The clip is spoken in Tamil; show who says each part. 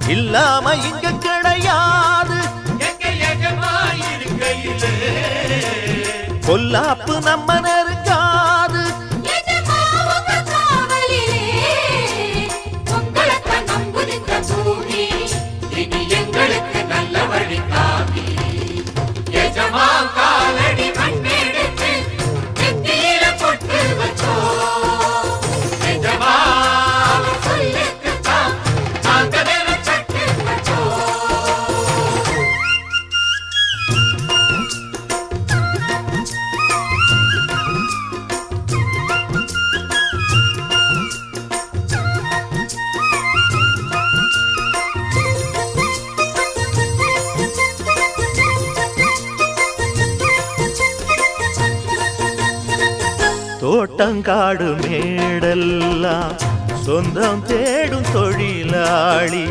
Speaker 1: இல்லாம இங்க கிடையாது. பொல்லாப்பு நம்ம நெருங்காது. தோட்டங்காடு மேடெல்லாம் சொந்தம் தேடும் தொழிலாளி